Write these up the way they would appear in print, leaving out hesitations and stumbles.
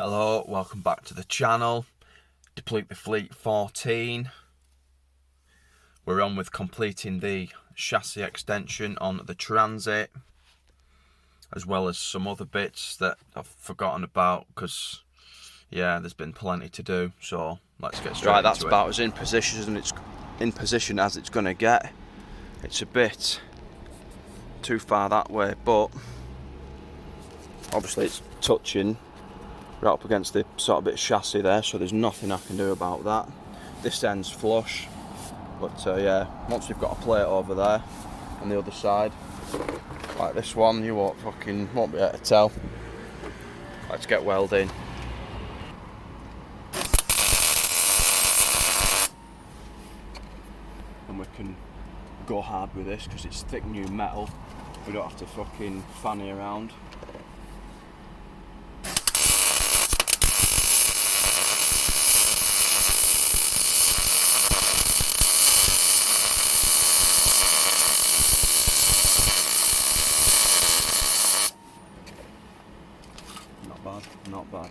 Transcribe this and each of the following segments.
Hello, welcome back to the channel. Deplete the Fleet 14. We're on with completing the chassis extension on the Transit, as well as some other bits that I've forgotten about because, yeah, there's been plenty to do. So let's get straight into it. Right, that's about as in position as it's going to get. It's a bit too far that way, but obviously it's touching right up against the sort of bit of chassis there, so there's nothing I can do about that. This end's flush, but yeah, once we've got a plate over there on the other side, like this one, you won't be able to tell. Let's get welding. And we can go hard with this because it's thick new metal. We don't have to fucking fanny around. Not bad.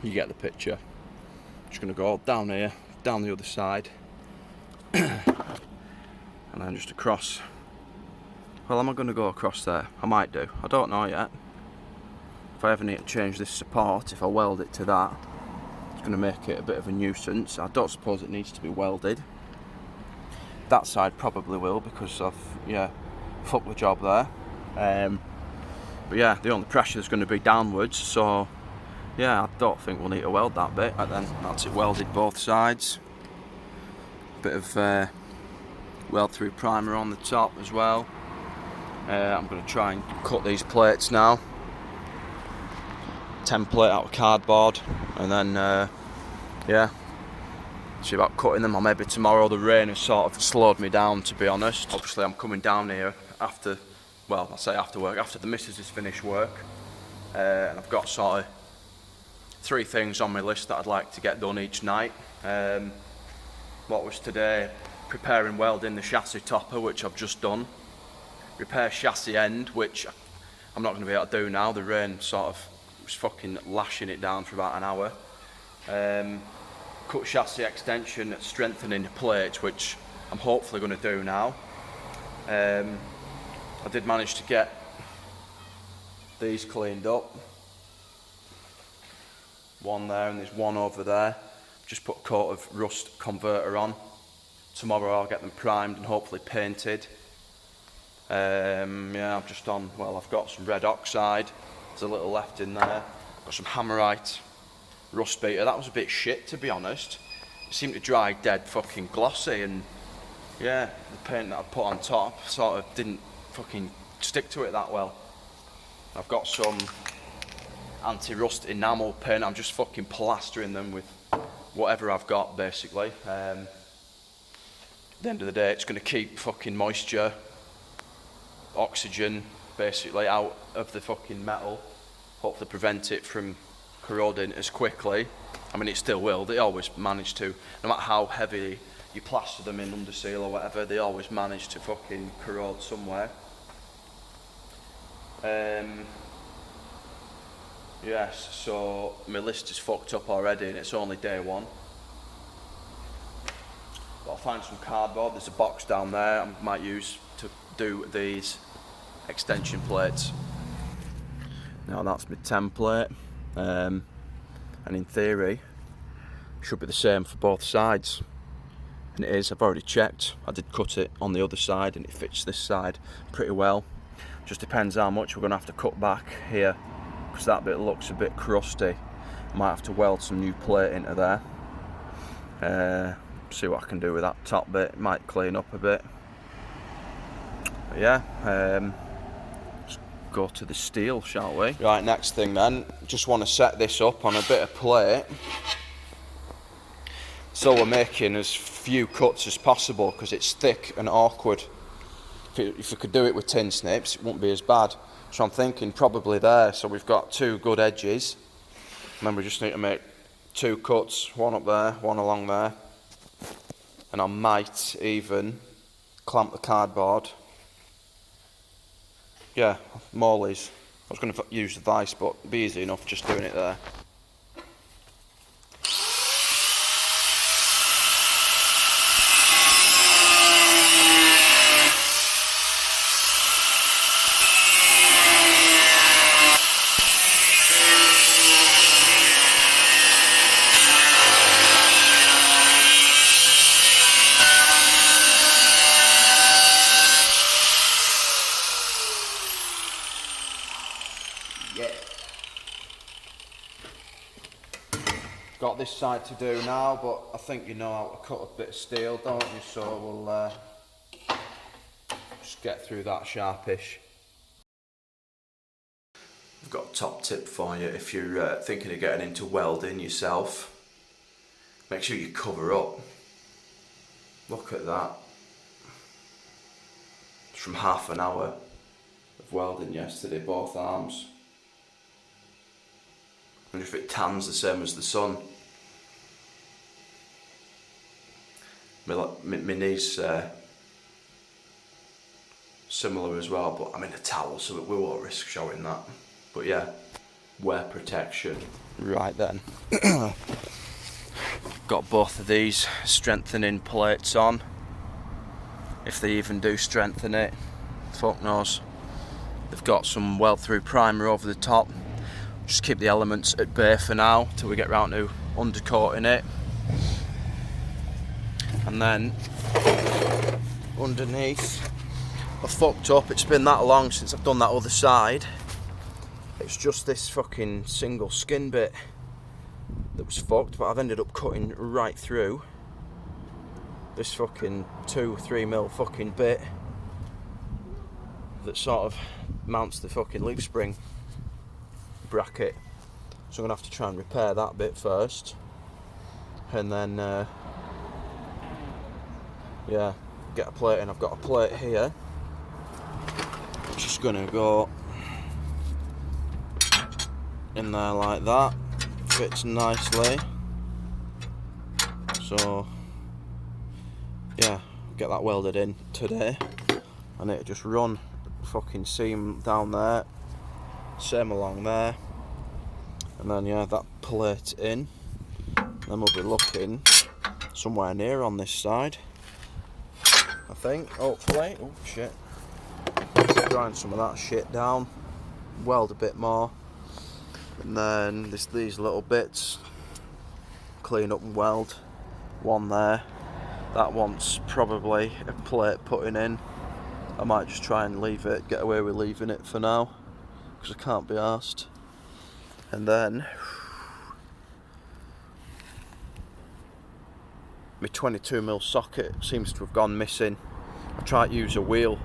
You get the picture. Just going to go down here, down the other side, and then just across. Well, am I going to go across there? I might do. I don't know yet. If I ever need to change this support, if I weld it to that, it's going to make it a bit of a nuisance. I don't suppose it needs to be welded. That side probably will, because I've, yeah, fucked the job there. But yeah, the only pressure is going to be downwards, so yeah, I don't think we'll need to weld that bit. Right then, that's it welded both sides. Bit of weld through primer on the top as well. I'm going to try and cut these plates now. Template out of cardboard, and then yeah, see about cutting them, or maybe tomorrow. The rain has sort of slowed me down, to be honest. Obviously I'm coming down here after, well, I say after work, after the missus has finished work, and I've got sort of 3 things on my list that I'd like to get done each night. What was today? Preparing welding the chassis topper, which I've just done. Repair chassis end, which I'm not going to be able to do now. The rain sort of was fucking lashing it down for about an hour. Cut chassis extension, strengthening the plates, which I'm hopefully going to do now. I did manage to get these cleaned up. One there, and there's one over there. Just put a coat of rust converter on. Tomorrow I'll get them primed and hopefully painted. Yeah, I've just done, well, I've got some red oxide. There's a little left in there. Got some hammerite rust beater. That was a bit shit, to be honest. It seemed to dry dead fucking glossy, and yeah, the paint that I put on top sort of didn't fucking stick to it that well. I've got some anti-rust enamel paint. I'm just fucking plastering them with whatever I've got, basically. At the end of the day, it's going to keep fucking moisture, oxygen, basically, out of the fucking metal. Hopefully prevent it from corroding as quickly. I mean, it still will. They always manage to, no matter how heavy you plaster them in under seal or whatever, they always manage to fucking corrode somewhere. Yes, so my list is fucked up already and it's only day 1. But I'll find some cardboard. There's a box down there I might use to do these extension plates. Now that's my template, and in theory should be the same for both sides, and it is. I've already checked. I did cut it on the other side and it fits this side pretty well. Just depends how much we're going to have to cut back here, because that bit looks a bit crusty. Might have to weld some new plate into there. See what I can do with that top bit. It might clean up a bit. But yeah, let's go to the steel, shall we? Right, next thing then, just want to set this up on a bit of plate. So we're making as few cuts as possible because it's thick and awkward. If we could do it with tin snips, it wouldn't be as bad. So I'm thinking probably there. So we've got 2 good edges. And then we just need to make 2 cuts, one up there, one along there. And I might even clamp the cardboard. Yeah, Morley's. I was going to use the vice, but it'd be easy enough just doing it there. Yeah. Got this side to do now, but I think you know how to cut a bit of steel, don't you? So we'll just get through that sharpish. I've got a top tip for you if you're thinking of getting into welding yourself. Make sure you cover up. Look at that. It's from half an hour of welding yesterday, both arms. I wonder if it tans the same as the sun. My knee's similar as well, but I'm in a towel, so we won't risk showing that. But yeah, wear protection. Right then. Got both of these strengthening plates on. If they even do strengthen it, fuck knows. They've got some weld through primer over the top. Just keep the elements at bay for now till we get round to undercoating it. And then underneath, I fucked up. It's been that long since I've done that other side. It's just this fucking single skin bit that was fucked, but I've ended up cutting right through this fucking 2-3 mil fucking bit that sort of mounts the fucking leaf spring bracket. So I'm gonna have to try and repair that bit first, and then yeah, get a plate in. I've got a plate here. Just gonna go in there like that. Fits nicely. So yeah, get that welded in today. I need to just run the fucking seam down there, same along there, and then yeah, that plate in. Then we'll be looking somewhere near on this side, I think, hopefully. Oh shit. Grind some of that shit down, weld a bit more, and then these little bits, clean up and weld. One there, that one's probably a plate putting in. I might just try and leave it, get away with leaving it for now, because I can't be arsed. And then my 22mm socket seems to have gone missing. I tried to use a wheel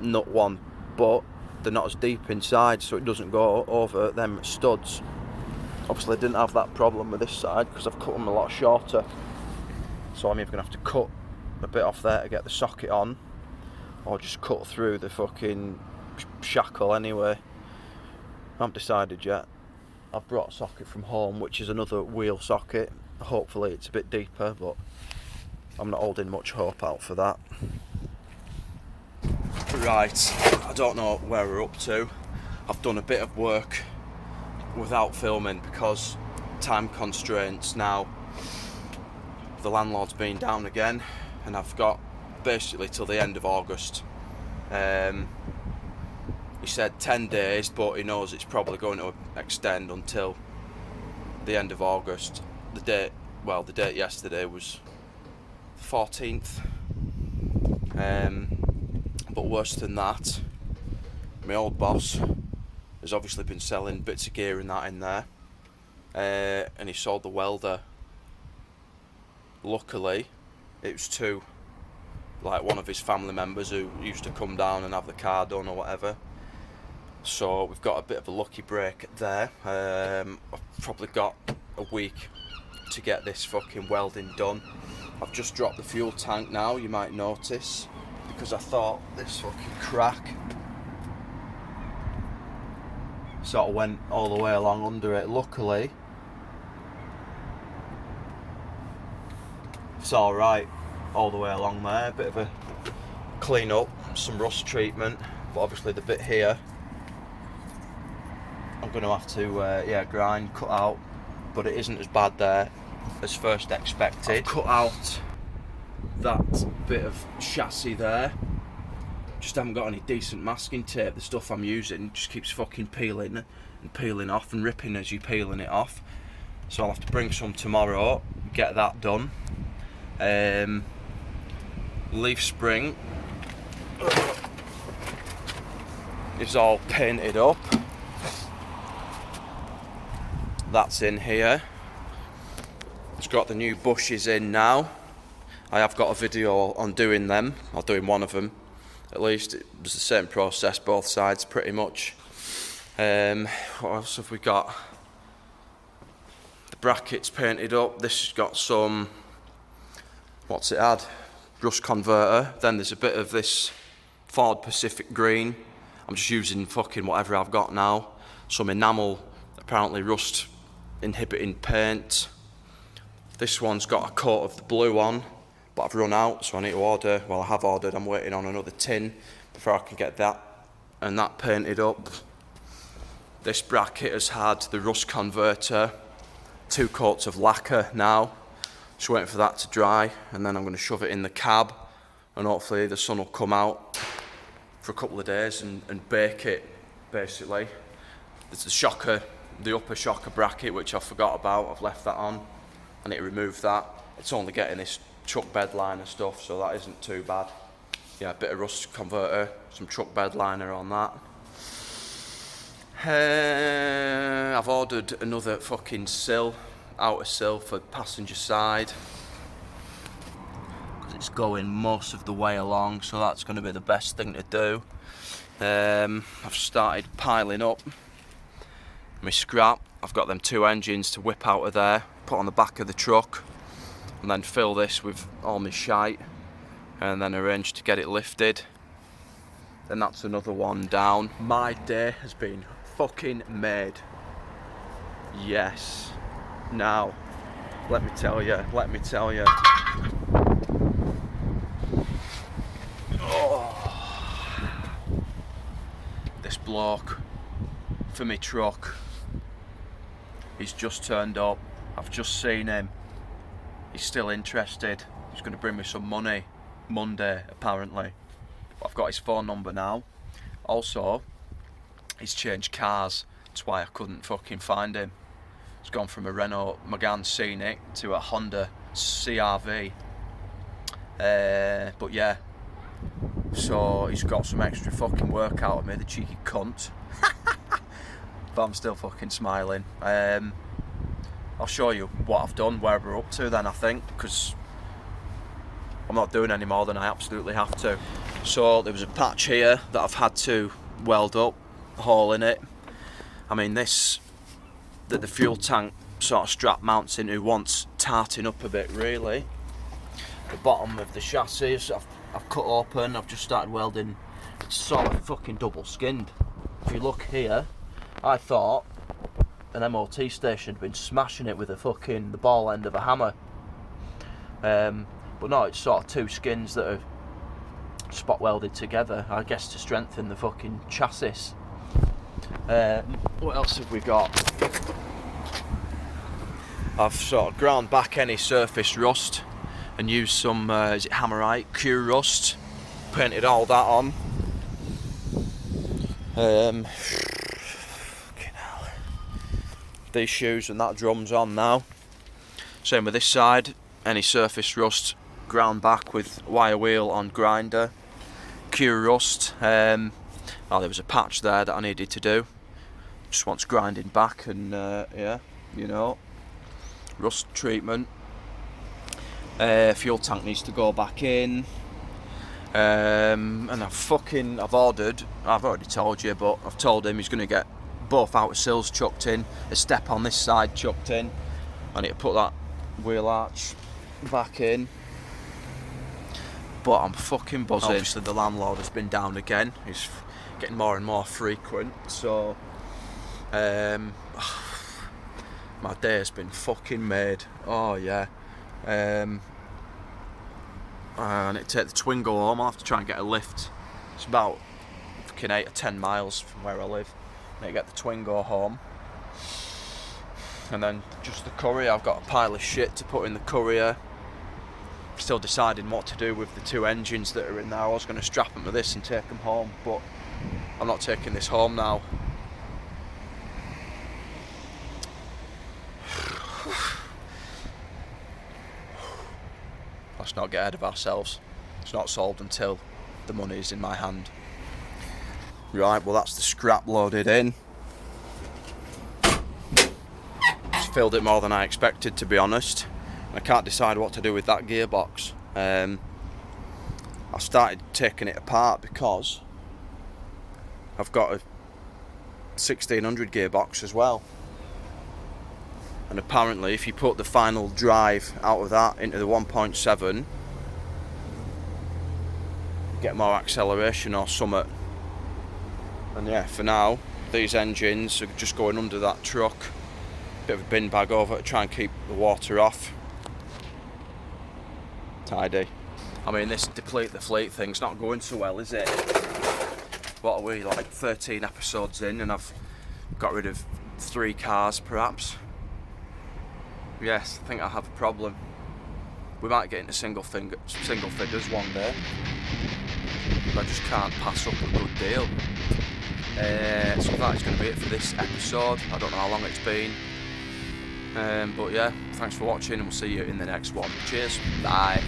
nut one, but they're not as deep inside, so it doesn't go over them studs. Obviously I didn't have that problem with this side because I've cut them a lot shorter, so I'm either going to have to cut a bit off there to get the socket on, or just cut through the fucking shackle anyway. I haven't decided yet. I've brought a socket from home, which is another wheel socket. Hopefully it's a bit deeper, but I'm not holding much hope out for that. Right, I don't know where we're up to. I've done a bit of work without filming because time constraints now. The landlord's been down again, and I've got basically till the end of August. He said 10 days, but he knows it's probably going to extend until the end of August. The date yesterday was the 14th. But worse than that, my old boss has obviously been selling bits of gear and that in there, and he sold the welder. Luckily, it was to like one of his family members who used to come down and have the car done or whatever. So we've got a bit of a lucky break there. I've probably got a week to get this fucking welding done. I've just dropped the fuel tank now, you might notice, because I thought this fucking crack sort of went all the way along under it. Luckily, it's alright all the way along there. Bit of a clean up, some rust treatment, but obviously the bit here I'm going to have to grind, cut out, but it isn't as bad there as first expected. I've cut out that bit of chassis there, just haven't got any decent masking tape. The stuff I'm using just keeps fucking peeling and peeling off and ripping as you're peeling it off, so I'll have to bring some tomorrow, get that done. Leaf spring is all painted up. That's in here. It's got the new bushes in now. I have got a video on doing them, or doing one of them at least. It was the same process, both sides pretty much. What else have we got? The brackets painted up. This has got some, what's it had? Rust converter. Then there's a bit of this Ford Pacific green. I'm just using fucking whatever I've got now. Some enamel, apparently rust inhibiting paint. This one's got a coat of the blue on, but I've run out, so I need to order. Well, I have ordered, I'm waiting on another tin before I can get that and that painted up. This bracket has had the rust converter, 2 coats of lacquer now. Just waiting for that to dry, and then I'm going to shove it in the cab, and hopefully the sun will come out for a couple of days and bake it, basically. There's the shocker, the upper shocker bracket, which I forgot about. I've left that on. I need to remove that. It's only getting this truck bed liner stuff, so that isn't too bad. Yeah, a bit of rust converter, some truck bed liner on that. I've ordered another fucking sill, outer sill for passenger side, because it's going most of the way along, so that's going to be the best thing to do. I've started piling up my scrap. I've got them 2 engines to whip out of there, put on the back of the truck, and then fill this with all my shite, and then arrange to get it lifted. Then that's another one down. My day has been fucking made. Yes. Now, let me tell you. Oh. This bloke for me truck, he's just turned up. I've just seen him. He's still interested. He's going to bring me some money Monday, apparently. But I've got his phone number now. Also, he's changed cars. That's why I couldn't fucking find him. He's gone from a Renault Megane Scenic to a Honda CR-V. But yeah, so he's got some extra fucking work out of me, the cheeky cunt. But I'm still fucking smiling. I'll show you what I've done, where we're up to then, I think, because I'm not doing any more than I absolutely have to. So there was a patch here that I've had to weld up, a hole in it. I mean, this that the fuel tank sort of strap mounts into wants tarting up a bit, really. The bottom of the chassis I've cut open. I've just started welding. It's sort of fucking double skinned. If you look here, I thought an MOT station had been smashing it with the ball end of a hammer. But no, it's sort of 2 skins that are spot welded together, I guess, to strengthen the fucking chassis. What else have we got? I've sort of ground back any surface rust and used some, is it Hammerite, Cure Rust, painted all that on. Fucking hell. These shoes and that drum's on now. Same with this side, any surface rust ground back with wire wheel on grinder. Cure Rust, there was a patch there that I needed to do. Just wants grinding back and yeah, you know, rust treatment. Fuel tank needs to go back in. And I've ordered, I've already told you, but I've told him he's going to get both outer sills chucked in, a step on this side chucked in. I need to put that wheel arch back in. But I'm fucking buzzing. Obviously the landlord has been down again. He's getting more and more frequent. So my day has been fucking made. Oh yeah. I need to take the Twingo home. I'll have to try and get a lift. It's about fucking 8 or 10 miles from where I live. I need to get the Twingo home. And then just the courier. I've got a pile of shit to put in the courier. Still deciding what to do with the 2 engines that are in there. I was going to strap them to this and take them home, but I'm not taking this home now. Let's not get ahead of ourselves. It's not solved until the money is in my hand. Right, well that's the scrap loaded in. It's filled it more than I expected, to be honest. I can't decide what to do with that gearbox. I started taking it apart because I've got a 1600 gearbox as well. And apparently if you put the final drive out of that into the 1.7, you get more acceleration or something. And yeah, for now, these engines are just going under that truck. Bit of a bin bag over to try and keep the water off. Tidy. I mean, this Deplete the Fleet thing's not going so well, is it? What are we, like 13 episodes in and I've got rid of 3 cars perhaps? Yes, I think I have a problem. We might get into single figures one day. But I just can't pass up a good deal. So that is going to be it for this episode. I don't know how long it's been. But yeah, thanks for watching and we'll see you in the next one. Cheers, bye.